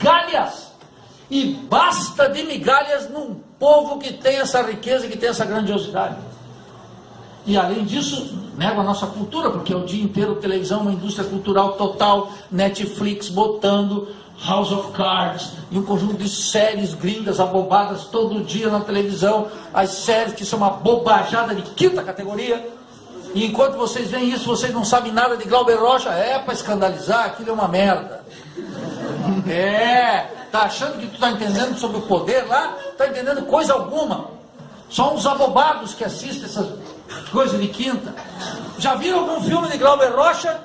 migalhas. E basta de migalhas num povo que tem essa riqueza, que tem essa grandiosidade. E além disso, nega a nossa cultura, porque é o dia inteiro televisão, uma indústria cultural total, Netflix botando House of Cards, e um conjunto de séries gringas abobadas todo dia na televisão, as séries que são uma bobajada de quinta categoria. E enquanto vocês veem isso, vocês não sabem nada de Glauber Rocha. É para escandalizar, aquilo é uma merda. Tá achando que tu tá entendendo sobre o poder lá? Tá entendendo coisa alguma. Só uns abobados que assistem essas coisas de quinta. Já viram algum filme de Glauber Rocha?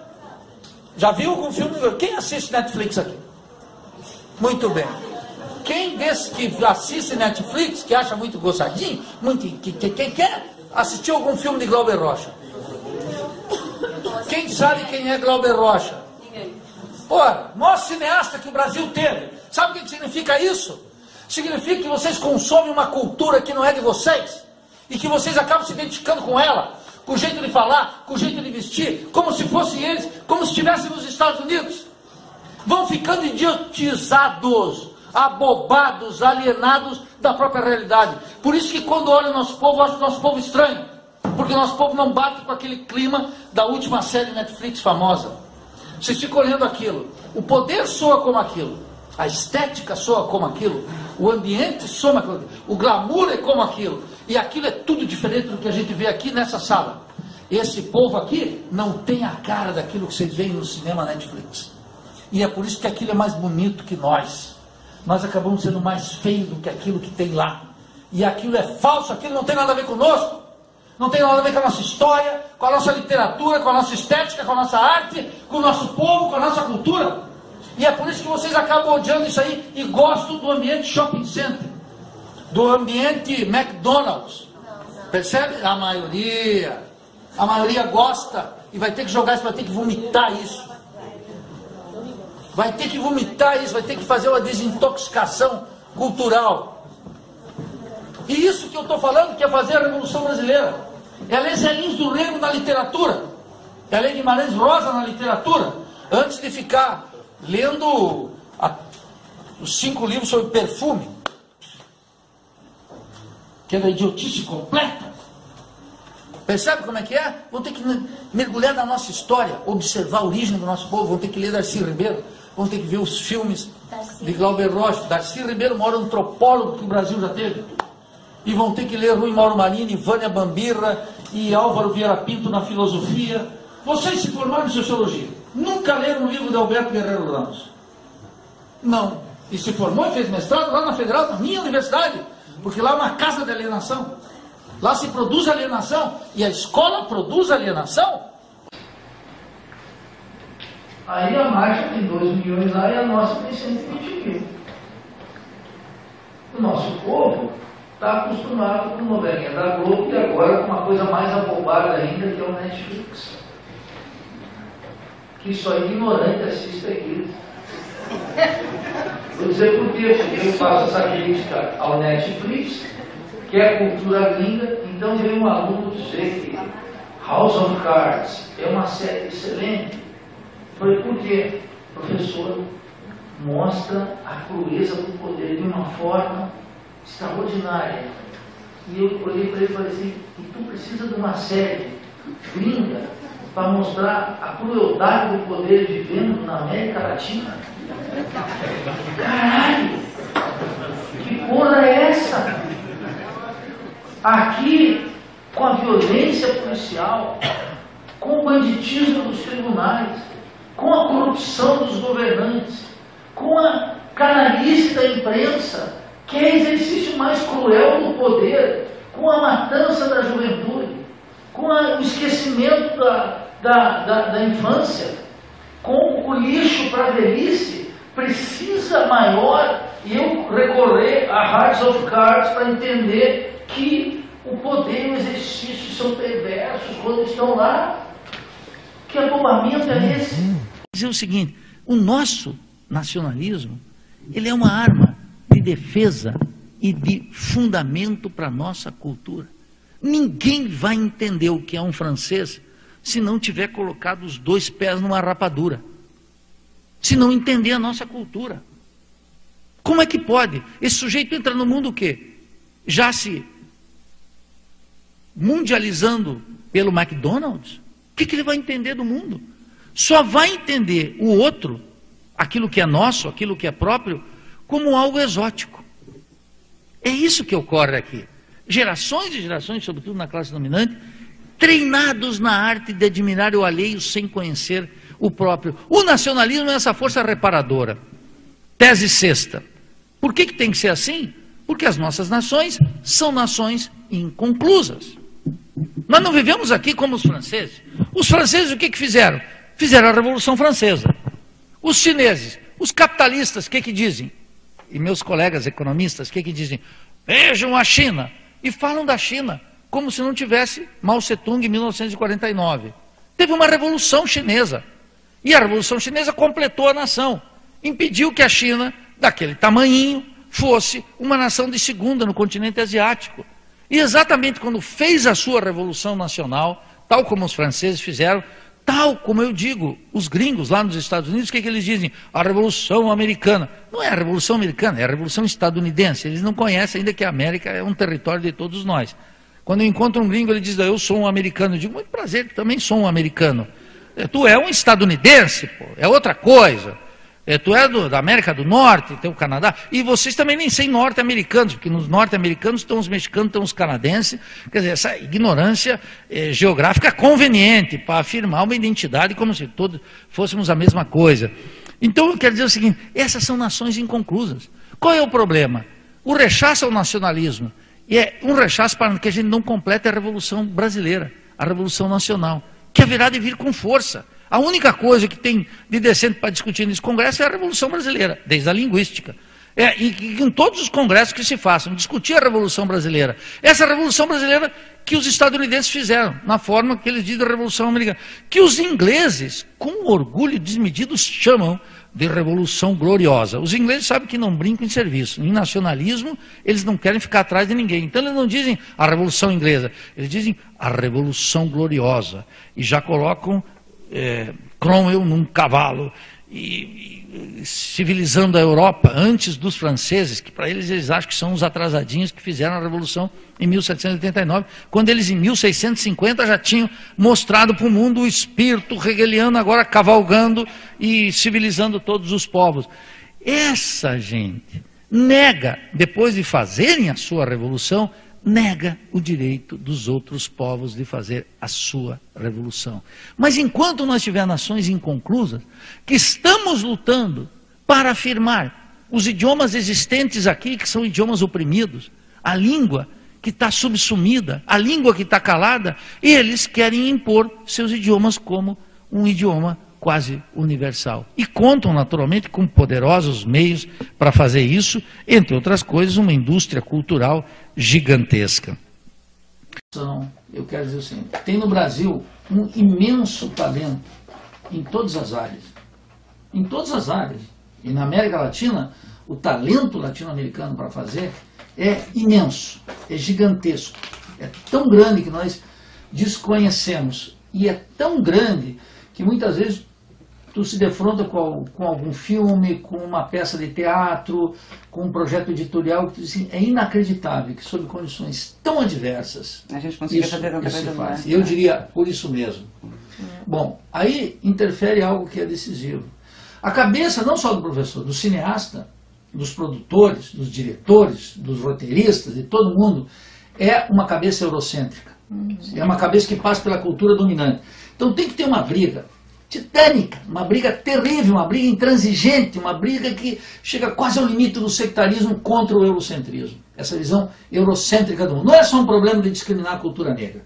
Já viu algum filme? Quem assiste Netflix aqui? Muito bem. Quem desses que assiste Netflix, que acha muito gostadinho, quem quer, assistiu algum filme de Glauber Rocha? Quem sabe quem é Glauber Rocha? Ora, maior cineasta que o Brasil teve. Sabe o que significa isso? Significa que vocês consomem uma cultura que não é de vocês, e que vocês acabam se identificando com ela, com o jeito de falar, com o jeito de vestir, como se fossem eles, como se estivessem nos Estados Unidos. Vão ficando idiotizados, abobados, alienados da própria realidade. Por isso que quando olham o nosso povo, acham o nosso povo estranho, porque o nosso povo não bate com aquele clima da última série Netflix famosa. Vocês ficam olhando aquilo, o poder soa como aquilo, a estética soa como aquilo, o ambiente soa como aquilo, o glamour é como aquilo, e aquilo é tudo diferente do que a gente vê aqui nessa sala. Esse povo aqui não tem a cara daquilo que vocês veem no cinema Netflix. E é por isso que aquilo é mais bonito que nós. Nós acabamos sendo mais feios do que aquilo que tem lá. E aquilo é falso, aquilo não tem nada a ver conosco. Não tem nada a ver com a nossa história, com a nossa literatura, com a nossa estética, com a nossa arte, com o nosso povo, com a nossa cultura. E é por isso que vocês acabam odiando isso aí e gostam do ambiente shopping center, do ambiente McDonald's. Percebe? A maioria gosta e vai ter que jogar isso, vai ter que vomitar isso. Vai ter que vomitar isso, vai ter que fazer uma desintoxicação cultural. E isso que eu estou falando, que é fazer a Revolução Brasileira. É ler Zé Lins do Rego na literatura. É ler Guimarães Rosa na literatura. Antes de ficar lendo os 5 livros sobre perfume, que é da idiotice completa. Percebe como é que é? Vão ter que mergulhar na nossa história, observar a origem do nosso povo, vão ter que ler Darcy Ribeiro, vão ter que ver os filmes de Glauber Rocha. Darcy Ribeiro, o maior antropólogo que o Brasil já teve. E vão ter que ler Rui Mauro Marini, Vânia Bambirra e Álvaro Vieira Pinto na filosofia. Vocês se formaram em sociologia. Nunca leram um livro de Alberto Guerreiro Ramos? Não. E se formou e fez mestrado lá na Federal, na minha universidade. Porque lá é uma casa de alienação. Lá se produz alienação. E a escola produz alienação. Aí a marcha tem 2 milhões lá e a nossa tem 120 mil. O nosso povo está acostumado com novelinha da Globo e agora com uma coisa mais abobada ainda, que é o Netflix. Que só ignorante assiste aquilo. Vou dizer por quê, porque eu faço essa crítica ao Netflix, que é cultura gringa, então veio um aluno dizer que House of Cards é uma série excelente. Falei, por quê? Professor, mostra a crueza do poder de uma forma extraordinária. E eu olhei para ele e falei assim, e tu precisa de uma série gringa para mostrar a crueldade do poder vivendo na América Latina? Caralho! Que porra é essa? Aqui, com a violência policial, com o banditismo dos tribunais, com a corrupção dos governantes, com a canalice da imprensa, que é o exercício mais cruel do poder, com a matança da juventude, com o esquecimento da infância, com o lixo para a velhice, precisa maior, e eu recorrer a House of Cards para entender que o poder e o exercício são perversos quando estão lá. Que abobamento é esse? Dizer o seguinte, o nosso nacionalismo, ele é uma arma de defesa e de fundamento para a nossa cultura. Ninguém vai entender o que é um francês se não tiver colocado os 2 pés numa rapadura, se não entender a nossa cultura. Como é que pode? Esse sujeito entra no mundo o quê? Já se mundializando pelo McDonald's? O que ele vai entender do mundo? Só vai entender o outro, aquilo que é nosso, aquilo que é próprio, como algo exótico. É isso que ocorre aqui. Gerações e gerações, sobretudo na classe dominante, treinados na arte de admirar o alheio sem conhecer o próprio. O nacionalismo é essa força reparadora. Tese sexta. Por que tem que ser assim? Porque as nossas nações são nações inconclusas. Nós não vivemos aqui como os franceses. Os franceses o que fizeram? Fizeram a Revolução Francesa. Os chineses, os capitalistas, o que dizem? E meus colegas economistas, o que dizem? Vejam a China. E falam da China como se não tivesse Mao Tse-tung em 1949. Teve uma Revolução Chinesa. E a Revolução Chinesa completou a nação. Impediu que a China, daquele tamanhinho, fosse uma nação de segunda no continente asiático. E exatamente quando fez a sua Revolução Nacional, tal como os franceses fizeram, tal como eu digo, os gringos lá nos Estados Unidos, o que eles dizem? A Revolução Americana. Não é a Revolução Americana, é a Revolução Estadunidense. Eles não conhecem ainda que a América é um território de todos nós. Quando eu encontro um gringo, ele diz, eu sou um americano. Eu digo, muito prazer, também sou um americano. Tu é um estadunidense, pô, é outra coisa. Tu é da América do Norte, tem o Canadá, e vocês também nem são norte-americanos, porque nos norte-americanos estão os mexicanos, estão os canadenses, quer dizer, essa ignorância geográfica conveniente para afirmar uma identidade como se todos fôssemos a mesma coisa. Então eu quero dizer o seguinte, essas são nações inconclusas. Qual é o problema? O rechaço ao nacionalismo, e é um rechaço para que a gente não complete a Revolução Brasileira, a Revolução Nacional, que haverá de vir com força. A única coisa que tem de decente para discutir nesse congresso é a Revolução Brasileira, desde a linguística. E em todos os congressos que se façam, discutir a Revolução Brasileira. Essa Revolução Brasileira que os estadunidenses fizeram, na forma que eles dizem da Revolução Americana. Que os ingleses, com orgulho desmedido, chamam de Revolução Gloriosa. Os ingleses sabem que não brincam em serviço. Em nacionalismo, eles não querem ficar atrás de ninguém. Então eles não dizem a Revolução Inglesa, eles dizem a Revolução Gloriosa. E já colocam Cromwell num cavalo e civilizando a Europa antes dos franceses, que para eles acham que são os atrasadinhos que fizeram a Revolução em 1789, quando eles em 1650 já tinham mostrado para o mundo o espírito hegeliano agora cavalgando e civilizando todos os povos. Essa gente nega, depois de fazerem a sua revolução, nega o direito dos outros povos de fazer a sua revolução. Mas enquanto nós tivermos nações inconclusas, que estamos lutando para afirmar os idiomas existentes aqui, que são idiomas oprimidos, a língua que está subsumida, a língua que está calada, eles querem impor seus idiomas como um idioma quase universal. E contam, naturalmente, com poderosos meios para fazer isso, entre outras coisas, uma indústria cultural gigantesca. Eu quero dizer o seguinte, tem no Brasil um imenso talento em todas as áreas. Em todas as áreas. E na América Latina, o talento latino-americano para fazer é imenso, é gigantesco. É tão grande que nós desconhecemos. E é tão grande que muitas vezes tu se defronta com algum filme, com uma peça de teatro, com um projeto editorial, que assim, é inacreditável que sob condições tão adversas a gente consiga fazer tanta coisa boa. Eu diria por isso mesmo. Bom, aí interfere algo que é decisivo. A cabeça não só do professor, do cineasta, dos produtores, dos diretores, dos roteiristas, de todo mundo, é uma cabeça eurocêntrica. É uma cabeça que passa pela cultura dominante. Então tem que ter uma briga titânica, uma briga terrível, uma briga intransigente, uma briga que chega quase ao limite do sectarismo contra o eurocentrismo. Essa visão eurocêntrica do mundo. Não é só um problema de discriminar a cultura negra.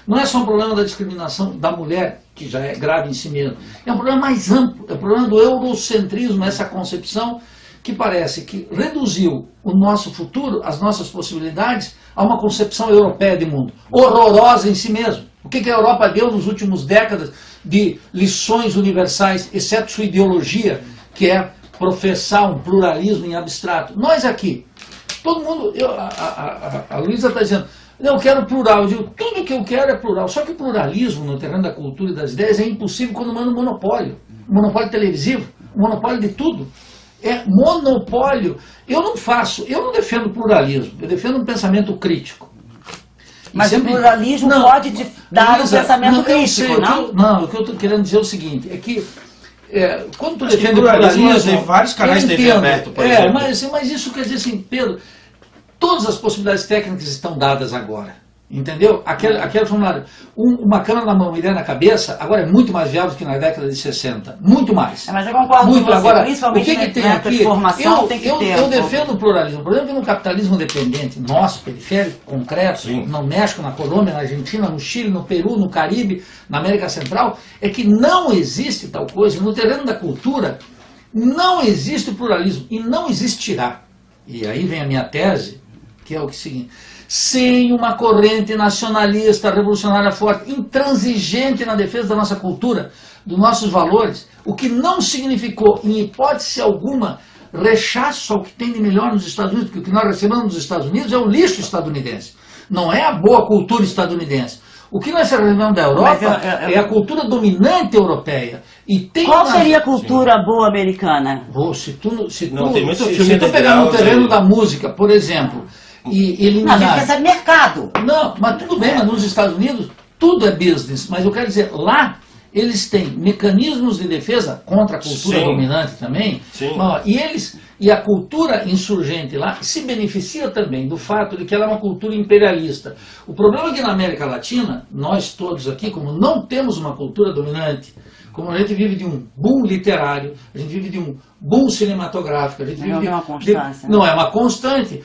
Não é só um problema da discriminação da mulher, que já é grave em si mesmo. É um problema mais amplo. É o problema do eurocentrismo, essa concepção que parece que reduziu o nosso futuro, as nossas possibilidades, a uma concepção europeia de mundo. Horrorosa em si mesmo. O que a Europa deu nos últimos décadas de lições universais, exceto sua ideologia, que é professar um pluralismo em abstrato. Nós aqui, todo mundo, a Luísa está dizendo, eu quero plural. Eu digo, tudo que eu quero é plural. Só que o pluralismo no terreno da cultura e das ideias é impossível quando manda um monopólio. Um monopólio televisivo, um monopólio de tudo. É monopólio. Eu não defendo pluralismo, eu defendo um pensamento crítico. Mas o pluralismo pode te dar um pensamento crítico, não? Não, o que eu estou querendo dizer é o seguinte, é que quando tu defende o pluralismo, tem vários canais de TV aberto, por exemplo. Mas isso quer dizer assim, Pedro, todas as possibilidades técnicas estão dadas agora. Entendeu? Aquele formulário, uma câmera na mão e ideia na cabeça, agora é muito mais viável do que na década de 60. Muito mais. Mas eu concordo muito. Com você, agora, principalmente o que tem aqui? Eu defendo o pluralismo. Por exemplo, no capitalismo dependente, nosso, periférico, concreto, Sim. no México, na Colômbia, na Argentina, no Chile, no Peru, no Caribe, na América Central, é que não existe tal coisa. No terreno da cultura, não existe o pluralismo e não existirá. E aí vem a minha tese, que é o seguinte: sem uma corrente nacionalista, revolucionária forte, intransigente na defesa da nossa cultura, dos nossos valores, o que não significou, em hipótese alguma, rechaço ao que tem de melhor nos Estados Unidos, porque o que nós recebemos nos Estados Unidos é o lixo estadunidense, não é a boa cultura estadunidense. O que nós recebemos da Europa é a cultura dominante europeia. E tem Qual seria a cultura boa americana? Se tu pegar no terreno da música, por exemplo, e eliminar... Não, a gente recebe mercado. Não, mas tudo bem, mas nos Estados Unidos tudo é business. Mas eu quero dizer, lá eles têm mecanismos de defesa contra a cultura dominante também. E a cultura insurgente lá se beneficia também do fato de que ela é uma cultura imperialista. O problema é que na América Latina, nós todos aqui, como não temos uma cultura dominante, como a gente vive de um boom literário, a gente vive de um boom cinematográfico, a gente vive não é uma constância. Não é uma constante.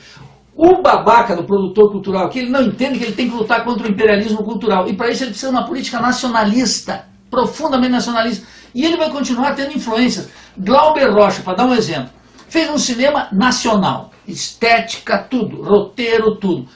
O babaca do produtor cultural aqui, ele não entende que ele tem que lutar contra o imperialismo cultural. E para isso ele precisa de uma política nacionalista, profundamente nacionalista. E ele vai continuar tendo influências. Glauber Rocha, para dar um exemplo, fez um cinema nacional. Estética, tudo. Roteiro, tudo.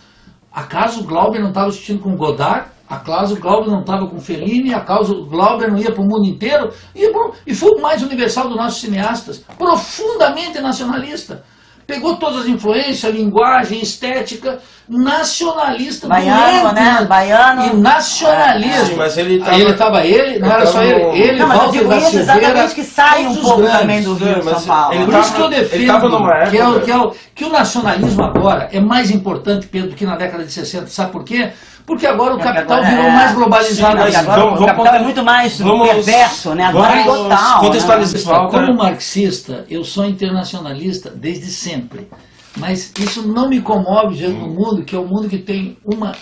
Acaso o Glauber não estava assistindo com Godard? Acaso o Glauber não estava com Fellini? Acaso o Glauber não ia para o mundo inteiro? E foi o mais universal dos nossos cineastas. Profundamente nacionalista. Pegou todas as influências, linguagem, estética, nacionalista, baiano, né? Baiano. E nacionalista. Sim, mas ele não era só ele. Não, mas eu digo isso exatamente que sai um pouco também do Rio de São Paulo. Por isso que eu defendo que o nacionalismo agora é mais importante, Pedro, do que na década de 60. Sabe por quê? Porque agora o capital virou mais globalizado. Sim, agora o capital é muito mais perverso, né? Agora é total. Contextualizar. Como marxista, eu sou internacionalista desde sempre. Mas isso não me comove diante do mundo, que é um mundo que tem uma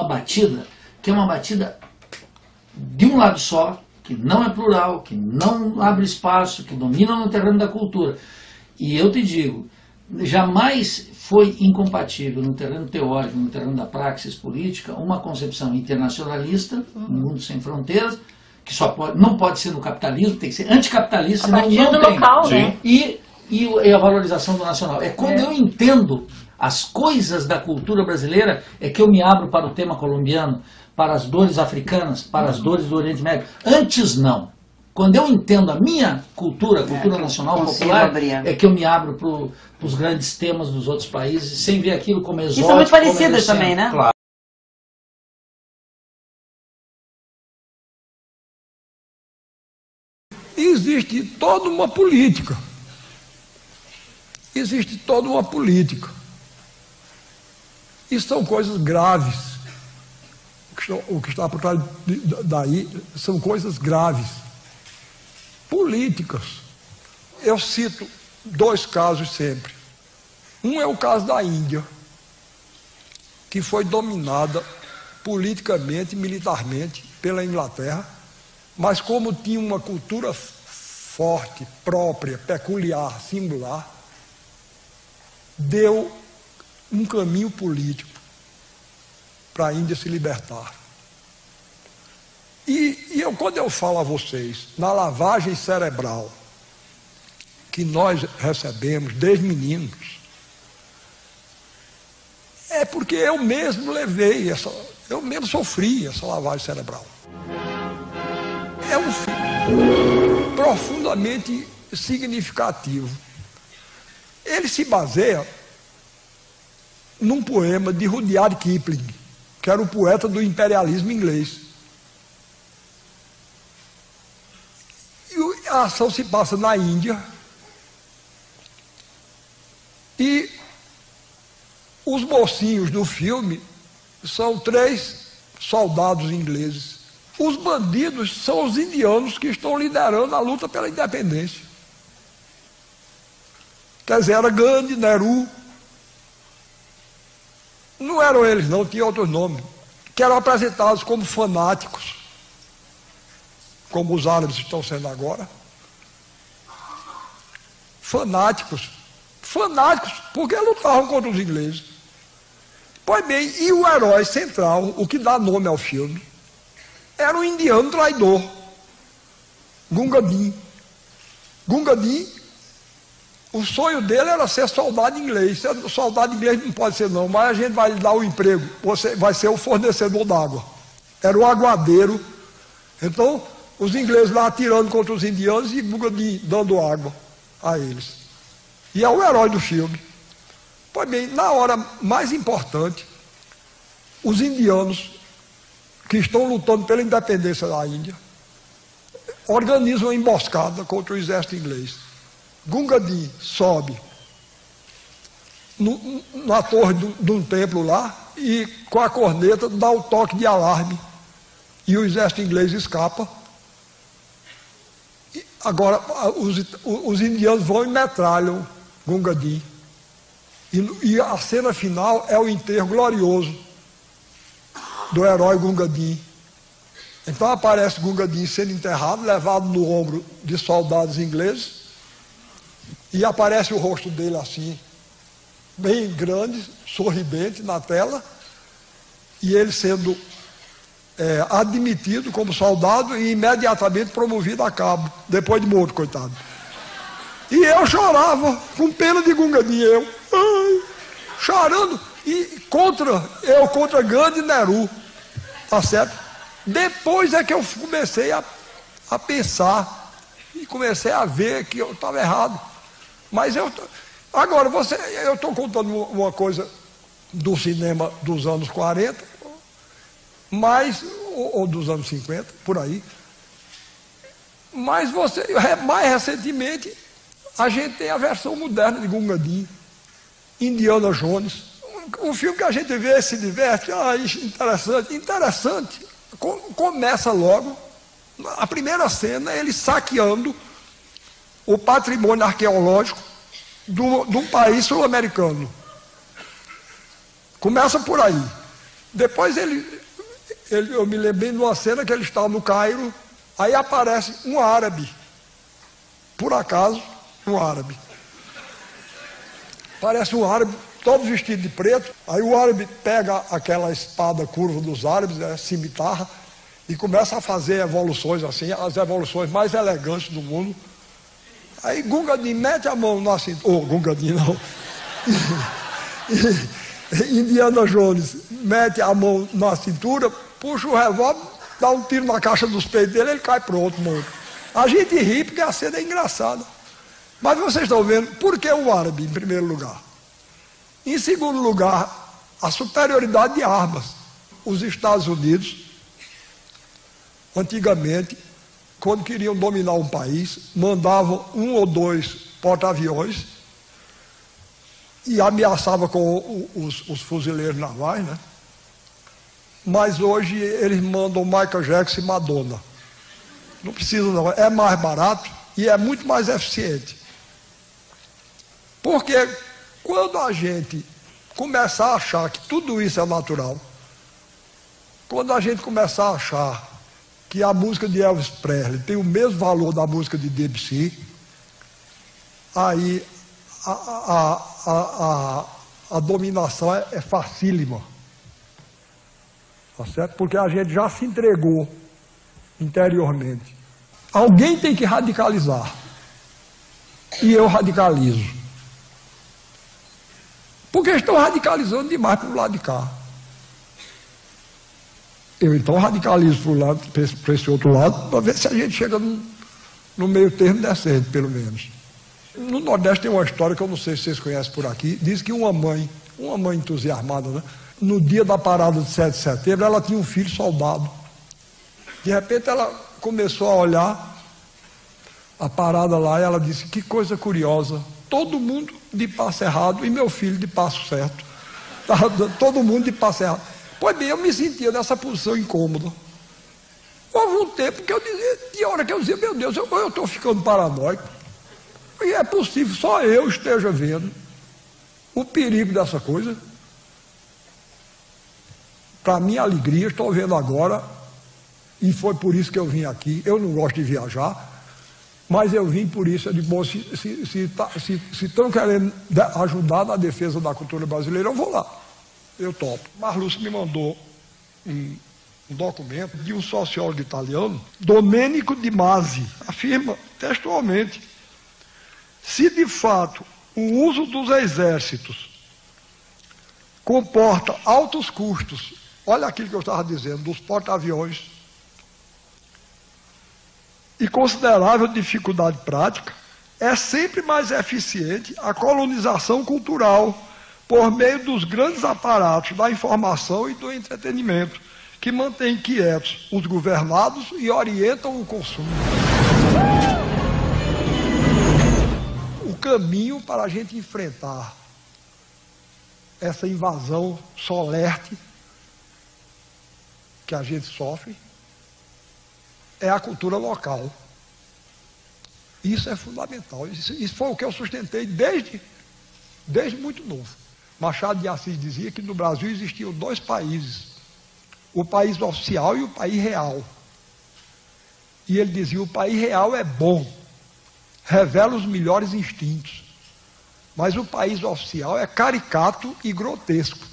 batida, que é uma batida de um lado só, que não é plural, que não abre espaço, que domina no terreno da cultura. E eu te digo, jamais foi incompatível no terreno teórico, no terreno da praxis política, uma concepção internacionalista, um mundo sem fronteiras, que não pode ser no capitalismo, tem que ser anticapitalista, senão não tem. Local, né? E a valorização do nacional. É quando eu entendo as coisas da cultura brasileira, é que eu me abro para o tema colombiano, para as dores africanas, para as dores do Oriente Médio. Antes não. Quando eu entendo a minha cultura, a cultura nacional popular, é que eu me abro para os grandes temas dos outros países, sem ver aquilo como exótico. E são muito parecidas também, né? Claro. Existe toda uma política. Existe toda uma política. E são coisas graves. O que está por trás daí são coisas graves. Políticas. Eu cito 2 casos sempre. Um é o caso da Índia, que foi dominada politicamente e militarmente pela Inglaterra, mas como tinha uma cultura forte, própria, peculiar, singular, deu um caminho político para a Índia se libertar. Quando eu falo a vocês na lavagem cerebral que nós recebemos desde meninos, é porque eu mesmo eu mesmo sofri essa lavagem cerebral. É um filme profundamente significativo. Ele se baseia num poema de Rudyard Kipling, que era o poeta do imperialismo inglês. E a ação se passa na Índia, E os mocinhos do filme são 3 soldados ingleses. Os bandidos são os indianos que estão liderando a luta pela independência. Quer dizer, era Gandhi, Nehru. Não eram eles não, tinha outros nomes, que eram apresentados como fanáticos, como os árabes estão sendo agora. Fanáticos, porque lutavam contra os ingleses. Pois bem, e o herói central, o que dá nome ao filme, era um indiano traidor, Gunga Din. Gunga Din, o sonho dele era ser soldado inglês. Soldado inglês não pode ser não, mas a gente vai lhe dar o emprego, você vai ser o fornecedor d'água. Era o aguadeiro. Então, os ingleses lá atirando contra os indianos e Gunga Din dando água a eles. E é o herói do filme. Pois bem, na hora mais importante, os indianos que estão lutando pela independência da Índia organizam uma emboscada contra o exército inglês. Gunga Din sobe na torre de um templo lá e com a corneta dá o toque de alarme e o exército inglês escapa. E agora os indianos vão e metralham Gunga Din. E a cena final é o enterro glorioso do herói Gunga Din. Então aparece Gunga Din sendo enterrado, levado no ombro de soldados ingleses, e aparece o rosto dele assim, bem grande, sorridente na tela, e ele sendo admitido como soldado e imediatamente promovido a cabo, depois de morto, coitado. E eu chorava, com pena de Gunga Din, chorando, e contra Gandhi e Nehru, tá certo? Depois é que eu comecei a pensar, e comecei a ver que eu estava errado. Mas agora, eu estou contando uma coisa do cinema dos anos 40, ou dos anos 50, por aí. Mas mais recentemente, a gente tem a versão moderna de Gunga Din, Indiana Jones. Um filme que a gente vê, se diverte, interessante. Começa logo, a primeira cena, ele saqueando o patrimônio arqueológico de um país sul-americano. Começa por aí. Depois eu me lembrei de uma cena que ele estava no Cairo, aí aparece um árabe, por acaso, um árabe. Parece um árabe, todo vestido de preto. Aí o árabe pega aquela espada curva dos árabes, cimitarra, e começa a fazer evoluções assim, as evoluções mais elegantes do mundo. Aí Gunga Din mete a mão na cintura, Gunga Din não, Indiana Jones mete a mão na cintura, puxa o revólver, dá um tiro na caixa dos peitos dele, ele cai pronto, morto. A gente ri porque a cena é engraçada. Mas vocês estão vendo, por que o árabe em primeiro lugar? Em segundo lugar, a superioridade de armas. Os Estados Unidos, antigamente, quando queriam dominar um país, mandavam 1 ou 2 porta-aviões e ameaçavam com os fuzileiros navais, né? Mas hoje eles mandam Michael Jackson e Madonna. Não precisa não, é mais barato e é muito mais eficiente. Porque quando a gente começar a achar que tudo isso é natural, quando a gente começar a achar que a música de Elvis Presley tem o mesmo valor da música de Debussy, aí a dominação é facílima. Tá certo? Porque a gente já se entregou interiormente. Alguém tem que radicalizar. E eu radicalizo. Porque estão radicalizando demais para o lado de cá. Eu então radicalizo para esse outro lado, para ver se a gente chega no meio termo decente, pelo menos. No Nordeste tem uma história que eu não sei se vocês conhecem por aqui. Diz que uma mãe entusiasmada, né? No dia da parada de 7 de setembro, ela tinha um filho soldado. De repente ela começou a olhar a parada lá e ela disse, que coisa curiosa, todo mundo de passo errado e meu filho de passo certo. Todo mundo de passo errado. Pois bem, eu me sentia nessa posição incômoda. Houve um tempo que eu dizia, de hora que eu dizia, meu Deus, eu estou ficando paranoico. E é possível, só eu esteja vendo o perigo dessa coisa. Para minha alegria, estou vendo agora, e foi por isso que eu vim aqui. Eu não gosto de viajar, mas eu vim por isso. Eu digo, bom, se estão querendo ajudar na defesa da cultura brasileira, eu vou lá. Eu topo. Marlúcio me mandou um documento de um sociólogo italiano, Domenico Di Masi, afirma textualmente: se de fato o uso dos exércitos comporta altos custos, olha aquilo que eu estava dizendo, dos porta-aviões, e considerável dificuldade prática, é sempre mais eficiente a colonização cultural por meio dos grandes aparatos da informação e do entretenimento, que mantêm quietos os governados e orientam o consumo. O caminho para a gente enfrentar essa invasão solerte que a gente sofre é a cultura local. Isso é fundamental. Isso foi o que eu sustentei desde muito novo. Machado de Assis dizia que no Brasil existiam dois países: o país oficial e o país real. E ele dizia: o país real é bom, revela os melhores instintos, mas o país oficial é caricato e grotesco.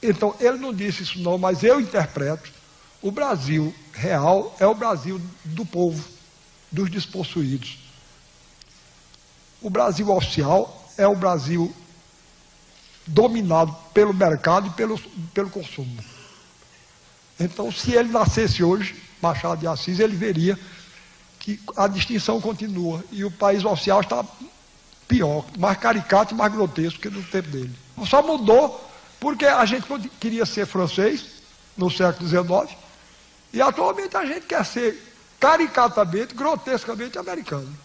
Então, ele não disse isso não, mas eu interpreto: o Brasil real é o Brasil do povo, dos despossuídos. O Brasil oficial é o Brasil dominado pelo mercado e pelo consumo. Então, se ele nascesse hoje, Machado de Assis, ele veria que a distinção continua e o país oficial está pior, mais caricato e mais grotesco que no tempo dele. Só mudou porque a gente queria ser francês no século XIX e atualmente a gente quer ser caricatamente, grotescamente americano.